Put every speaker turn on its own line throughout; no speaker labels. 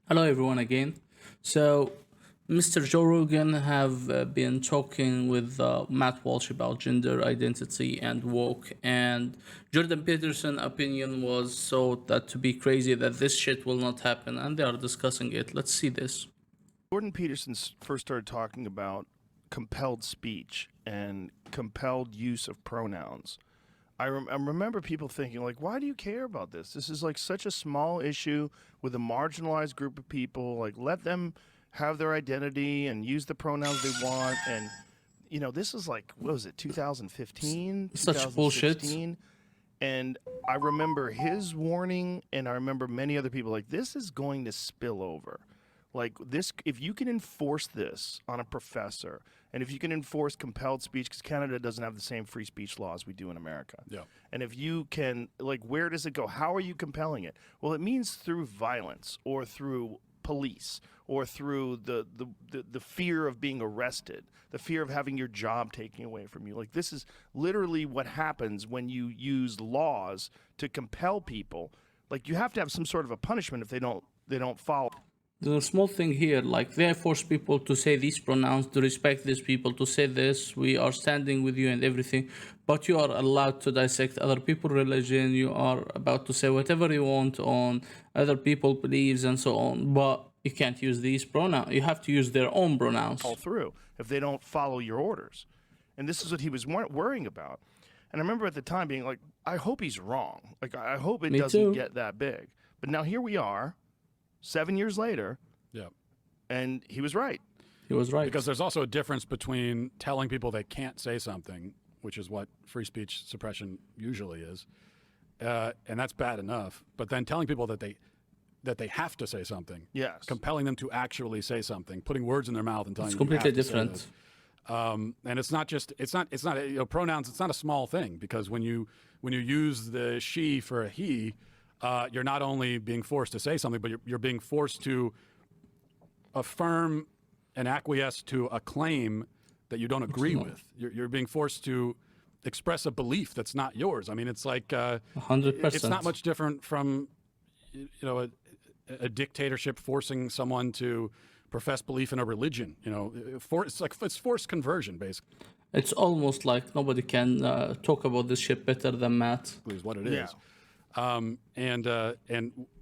Hello everyone again. So, Mr. Joe Rogan have been talking with Matt Walsh about gender identity and woke, and Jordan Peterson' opinion was so that to be crazy that this shit will not happen, and they are discussing it. Let's see this.
Jordan Peterson first started talking about compelled speech and compelled use of pronouns. I remember people thinking, like, why do you care about this? This is like such a small issue with a marginalized group of people. Like, let them have their identity and use the pronouns they want. And, this is like, what was it, 2015,
Such bullshit.
2016? And I remember his warning, and I remember many other people like, this is going to spill over. Like this, if you can enforce this on a professor, and if you can enforce compelled speech, because Canada doesn't have the same free speech laws we do in America.
Yeah.
And if you can, like, where does it go? How are you compelling it? Well, it means through violence or through police or through the fear of being arrested, the fear of having your job taken away from you. Like, this is literally what happens when you use laws to compel people. Like, you have to have some sort of a punishment if they don't follow.
The small thing here, like they force people to say these pronouns, to respect these people, to say this, we are standing with you and everything, but you are allowed to dissect other people's religion, you are about to say whatever you want on other people's beliefs and so on, but you can't use these pronouns. You have to use their own pronouns.
All through if they don't follow your orders. And this is what he was worrying about. And I remember at the time being like, I hope he's wrong. Like, I hope it doesn't get that big. But now here we are, 7 years later,
yeah,
and he was right.
He was right.
Because there's also a difference between telling people they can't say something, which is what free speech suppression usually is, and that's bad enough. But then telling people that they have to say something,
yes,
compelling them to actually say something, putting words in their mouth and telling
it's
them
completely different.
And it's not pronouns. It's not a small thing, because when you use the she for a he, you're not only being forced to say something, but you're being forced to affirm and acquiesce to a claim that you don't agree with. You're being forced to express a belief that's not yours. I mean, it's like
100%.
It's not much different from a dictatorship forcing someone to profess belief in a religion. It's forced conversion, basically.
It's almost like nobody can talk about this shit better than Matt.
Is what it is.
Yeah.
And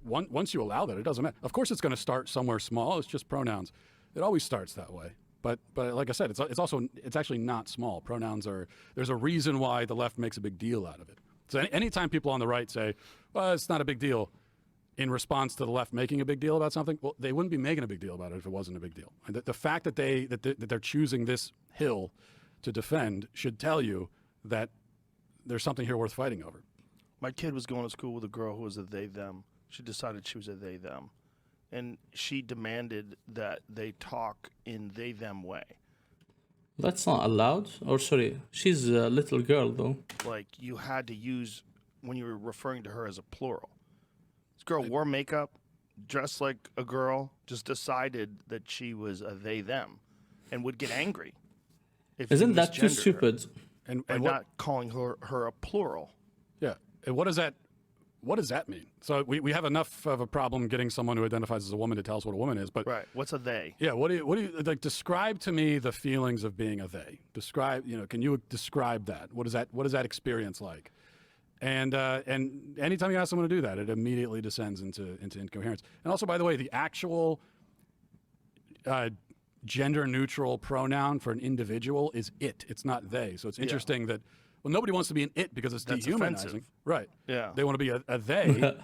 once you allow that, it doesn't matter. Of course, it's going to start somewhere small. It's just pronouns. It always starts that way. But like I said, it's actually not small. Pronouns there's a reason why the left makes a big deal out of it. So anytime people on the right say, well, it's not a big deal, in response to the left making a big deal about something, well, they wouldn't be making a big deal about it if it wasn't a big deal. And the fact that they're choosing this hill to defend should tell you that there's something here worth fighting over.
My kid was going to school with a girl who was a they, them. She decided she was a they, them. And she demanded that they talk in they, them way.
That's not allowed. Or sorry, she's a little girl though.
Like, you had to use, when you were referring to her as a plural. This girl wore makeup, dressed like a girl, just decided that she was a they, them, and would get angry.
Isn't that too stupid?
And not calling her a plural.
Yeah. And what does that mean? So we have enough of a problem getting someone who identifies as a woman to tell us what a woman is, but
right. What's a they?
Yeah. What do you like? Describe to me the feelings of being a they. Can you describe that? What is that experience like? And anytime you ask someone to do that, it immediately descends into incoherence. And also, by the way, the actual gender-neutral pronoun for an individual is it. It's not they. So it's interesting that, well, nobody wants to be an it because it's dehumanizing.
Offensive.
Right.
Yeah.
They want to be a they.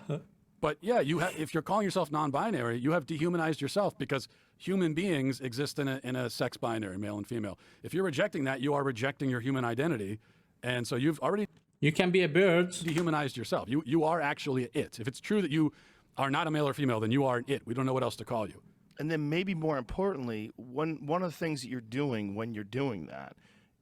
But yeah, if you're calling yourself non-binary, you have dehumanized yourself, because human beings exist in a sex binary, male and female. If you're rejecting that, you are rejecting your human identity. And so you've already...
You can be a bird.
Dehumanized yourself. You are actually it. If it's true that you are not a male or female, then you are an it. We don't know what else to call you.
And then maybe more importantly, one of the things that you're doing when you're doing that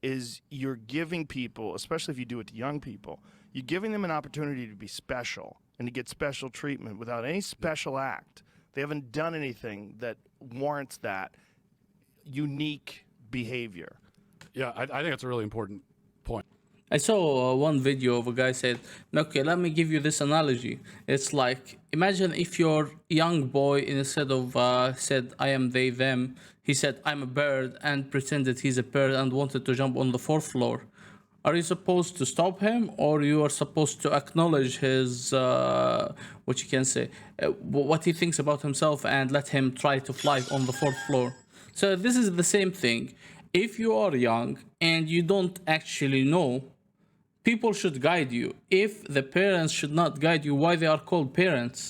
is you're giving people, especially if you do it to young people, you're giving them an opportunity to be special and to get special treatment without any special act. They haven't done anything that warrants that unique behavior.
Yeah, I think that's a really important point.
I saw one video of a guy said, "Okay, let me give you this analogy. It's like imagine if your young boy instead of said I am they them, he said I'm a bird and pretended he's a bird and wanted to jump on the fourth floor. Are you supposed to stop him, or you are supposed to acknowledge his what you can say, what he thinks about himself and let him try to fly on the fourth floor?" So this is the same thing. If you are young and you don't actually know, people should guide you. If the parents should not guide you, why they are called parents?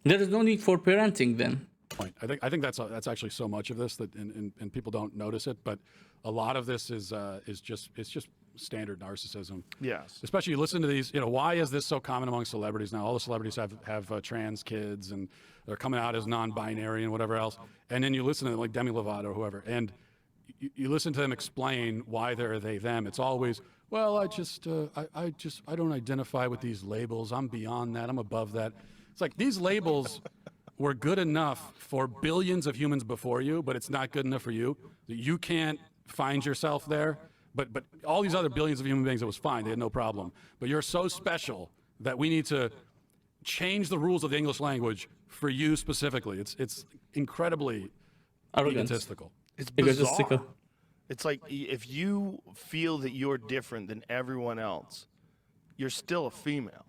There is no need for parenting then.
Point. I think that's actually so much of this that and people don't notice it, but a lot of this is just standard narcissism.
Yes.
Especially you listen to these. Why is this so common among celebrities now? All the celebrities have trans kids and they're coming out as non-binary and whatever else. And then you listen to them like Demi Lovato or whoever, and you listen to them explain why they're they them. It's always, well, I don't identify with these labels. I'm beyond that. I'm above that. It's like these labels were good enough for billions of humans before you, but it's not good enough for you. You can't find yourself there. But all these other billions of human beings, it was fine. They had no problem. But you're so special that we need to change the rules of the English language for you specifically. It's incredibly
Arrogance.
egotistical.
It's bizarre.
Egotistical.
It's like if you feel that you're different than everyone else, you're still a female.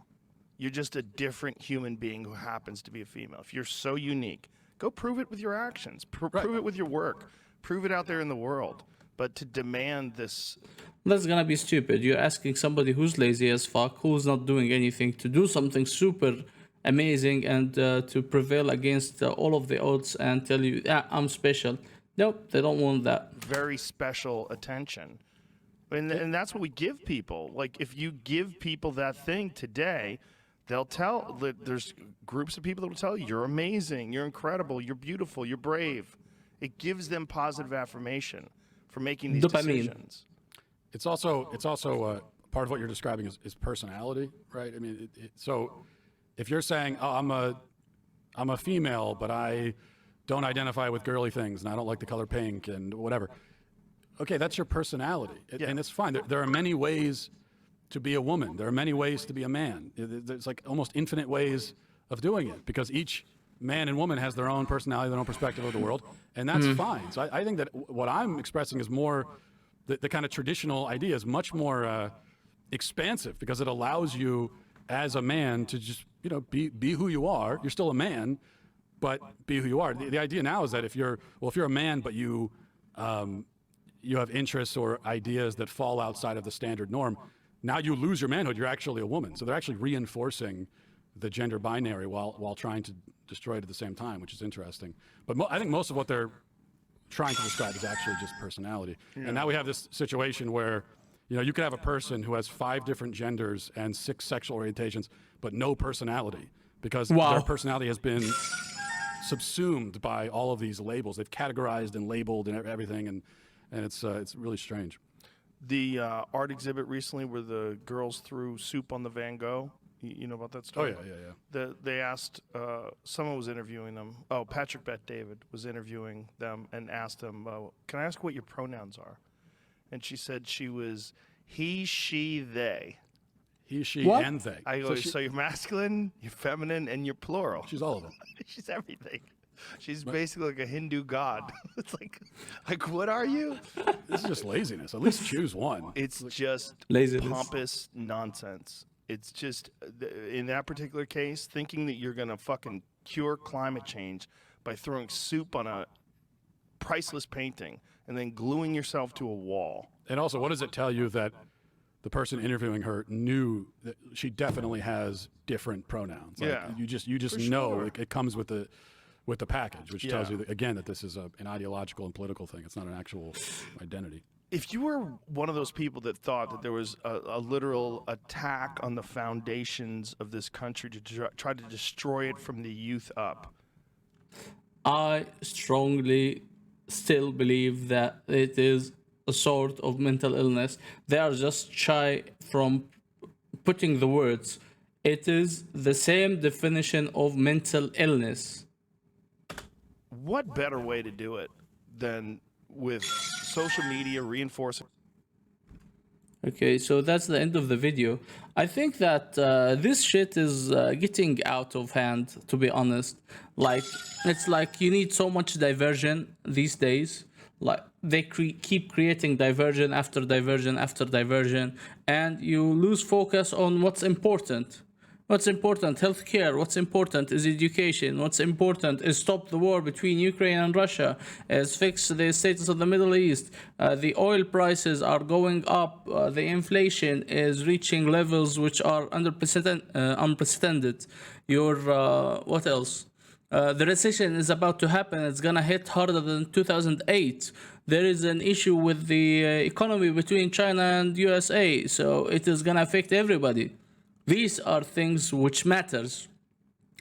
You're just a different human being who happens to be a female. If you're so unique, go prove it with your actions. Prove it with your work. Prove it out there in the world. But to demand this,
That's gonna be stupid. You're asking somebody who's lazy as fuck, who's not doing anything, to do something super amazing and to prevail against all of the odds and tell you, yeah, I'm special. Nope, they don't want that.
very special attention. And that's what we give people. Like, if you give people that thing today, they'll tell, there's groups of people that will tell you, you're amazing, you're incredible, you're beautiful, you're brave. It gives them positive affirmation for making these
Dopamine.
decisions.
It's also part of what you're describing is personality, right? I mean, so if you're saying, oh, I'm a female, but I don't identify with girly things and I don't like the color pink and whatever. Okay, that's your personality, and it's fine. There are many ways to be a woman. There are many ways to be a man. There's like almost infinite ways of doing it because each man and woman has their own personality, their own perspective of the world, and that's fine. So I think that what I'm expressing is more the kind of traditional idea is much more expansive because it allows you as a man to just be who you are. You're still a man, but be who you are. The idea now is that if you're a man, but you have interests or ideas that fall outside of the standard norm, now you lose your manhood. You're actually a woman. So they're actually reinforcing the gender binary while trying to destroy it at the same time, which is interesting. But I think most of what they're trying to describe is actually just personality. Yeah. And now we have this situation where you could have a person who has 5 different genders and 6 sexual orientations, but no personality because their personality has been subsumed by all of these labels. They've categorized and labeled and everything, and it's really strange.
The art exhibit recently where the girls threw soup on the Van Gogh. You know about that story?
Oh, yeah.
They asked, someone was interviewing them. Oh, Patrick Bet-David was interviewing them and asked them, can I ask what your pronouns are? And she said she was he, she, they.
He, she, and they.
I go, so you're masculine, you're feminine, and you're plural.
She's all of them.
She's everything. She's basically like a Hindu god. It's like what are you?
This is just laziness. At least choose one.
It's just
laziness.
Pompous nonsense. It's just, in that particular case, thinking that you're going to fucking cure climate change by throwing soup on a priceless painting and then gluing yourself to a wall.
And also, what does it tell you that the person interviewing her knew that she definitely has different pronouns? Like,
yeah.
You just know sure. It comes with the package, which tells you, that, again, that this is an ideological and political thing. It's not an actual identity.
If you were one of those people that thought that there was a literal attack on the foundations of this country to try to destroy it from the youth up,
I strongly still believe that it is a sort of mental illness. They are just shy from putting the words. It is the same definition of mental illness.
What better way to do it than with social media reinforcing?
Okay, so that's the end of the video. I think that this shit is getting out of hand, to be honest. Like, it's like you need so much diversion these days. Like, they keep creating diversion after diversion after diversion, and you lose focus on what's important. What's important? Healthcare. What's important is education. What's important is stop the war between Ukraine and Russia, is fix the status of the Middle East. The oil prices are going up. The inflation is reaching levels which are unprecedented. What else? The recession is about to happen. It's gonna hit harder than 2008. There is an issue with the economy between China and USA, so it is gonna affect everybody. These are things which matters.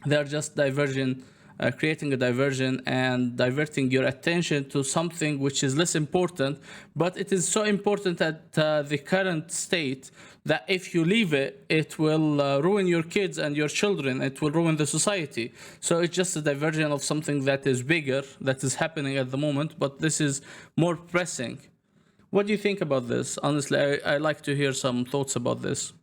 They're just creating a diversion and diverting your attention to something which is less important. But it is so important at the current state that if you leave it, it will ruin your kids and your children. It will ruin the society. So it's just a diversion of something that is bigger, that is happening at the moment, but this is more pressing. What do you think about this? Honestly, I like to hear some thoughts about this.